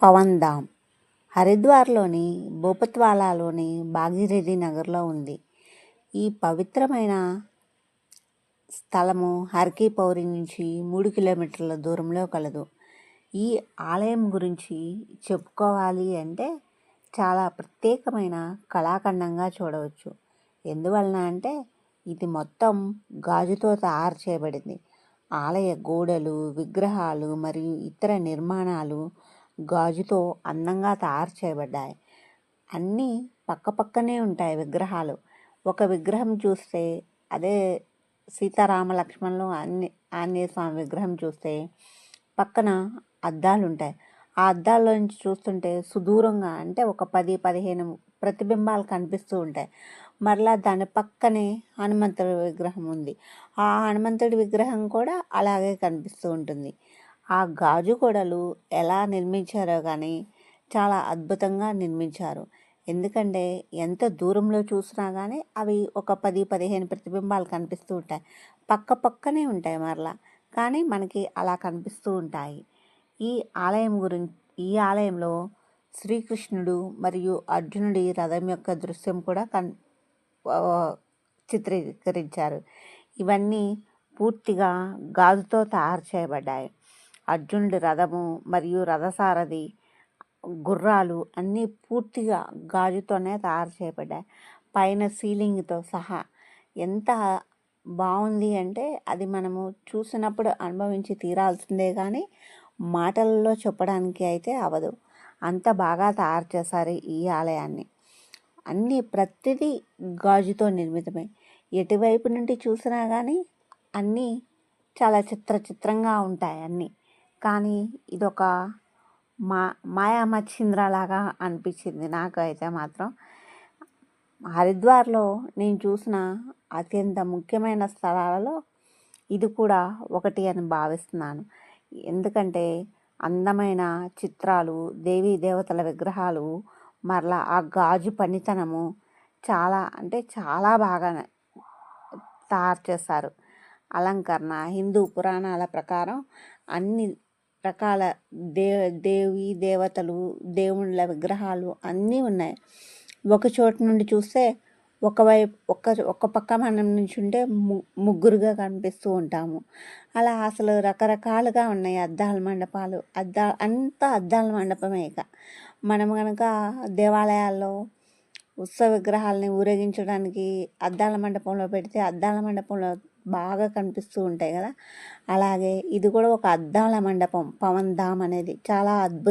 పవన్ ధామ్ హరిద్వార్లోని బోపత్వాలాలోని భాగీరథి నగర్లో ఉంది. ఈ పవిత్రమైన స్థలము హర్కి పౌరి నుంచి 3 కిలోమీటర్ల దూరంలో కలదు. ఈ ఆలయం గురించి చెప్పుకోవాలి అంటే చాలా ప్రత్యేకమైన కళాఖండంగా చూడవచ్చు. ఎందువలన అంటే ఇది మొత్తం గాజుతో తయారు చేయబడింది. ఆలయ గోడలు, విగ్రహాలు మరియు ఇతర నిర్మాణాలు గాజుతో అందంగా తయారు చేయబడ్డాయి. అన్నీ పక్కపక్కనే ఉంటాయి విగ్రహాలు. ఒక విగ్రహం చూస్తే అదే సీతారామ లక్ష్మణులు ఆంజనేయ స్వామి విగ్రహం చూస్తే పక్కన అద్దాలు ఉంటాయి. ఆ అద్దాల్లో నుంచి చూస్తుంటే సుదూరంగా అంటే ఒక 10-15 ప్రతిబింబాలు కనిపిస్తూ ఉంటాయి. మరలా దాని పక్కనే హనుమంతుడి విగ్రహం ఉంది. ఆ హనుమంతుడి విగ్రహం కూడా అలాగే కనిపిస్తూ ఉంటుంది. ఆ గాజు గోడలు ఎలా నిర్మించారో కానీ చాలా అద్భుతంగా నిర్మించారు. ఎందుకంటే ఎంత దూరంలో చూసినా కానీ అవి ఒక 10-15 ప్రతిబింబాలు కనిపిస్తూ ఉంటాయి. పక్కనే ఉంటాయి మరలా, కానీ మనకి అలా కనిపిస్తూ ఉంటాయి. ఈ ఆలయంలో శ్రీకృష్ణుడు మరియు అర్జునుడి రథం యొక్క దృశ్యం కూడా చిత్రీకరించారు. ఇవన్నీ పూర్తిగా గాజుతో తయారు చేయబడ్డాయి. అర్జునుడి రథము మరియు రథసారథి, గుర్రాలు అన్నీ పూర్తిగా గాజుతోనే తయారు చేయబడ్డాయి. పైన సీలింగ్తో సహా ఎంత బాగుంది అంటే అది మనము చూసినప్పుడు అనుభవించి తీరాల్సిందే కానీ మాటలలో చెప్పడానికి అయితే అవదు. అంత బాగా తయారు చేశారు ఈ ఆలయాన్ని. ప్రతిదీ గాజుతో నిర్మితమే. ఎటువైపు నుండి చూసినా కానీ అన్నీ చాలా చిత్రంగా ఉంటాయి అన్నీ. కానీ ఇదొక మాయా మచ్చింద్రలాగా అనిపించింది నాకు అయితే మాత్రం. హరిద్వార్లో నేను చూసిన అత్యంత ముఖ్యమైన స్థలాలలో ఇది కూడా ఒకటి అని భావిస్తున్నాను. ఎందుకంటే అందమైన చిత్రాలు, దేవీ దేవతల విగ్రహాలు, మరలా ఆ గాజు పనితనము చాలా అంటే చాలా బాగా తయారు చేశారు. అలంకరణ హిందూ పురాణాల ప్రకారం అన్ని రకాల దేవీ దేవతలు, దేవుళ్ళ విగ్రహాలు అన్నీ ఉన్నాయి. ఒక చోటు నుండి చూస్తే ఒక పక్క మనం నుంచుంటే ముగ్గురుగా కనిపిస్తూ ఉంటాము. అలా అసలు రకరకాలుగా ఉన్నాయి అద్దాల మండపాలు. అంతా అద్దాల మండపమే. ఇక మనం కనుక దేవాలయాల్లో ఉత్సవ విగ్రహాలని ఊరేగించడానికి అద్దాల మండపంలో పెడితే అద్దాల మండపంలో బాగా కనిపిస్తూ ఉంటాయి కదా. అలాగే ఇది కూడా ఒక అద్దాల మండపం. పవన్ ధామ్ అనేది చాలా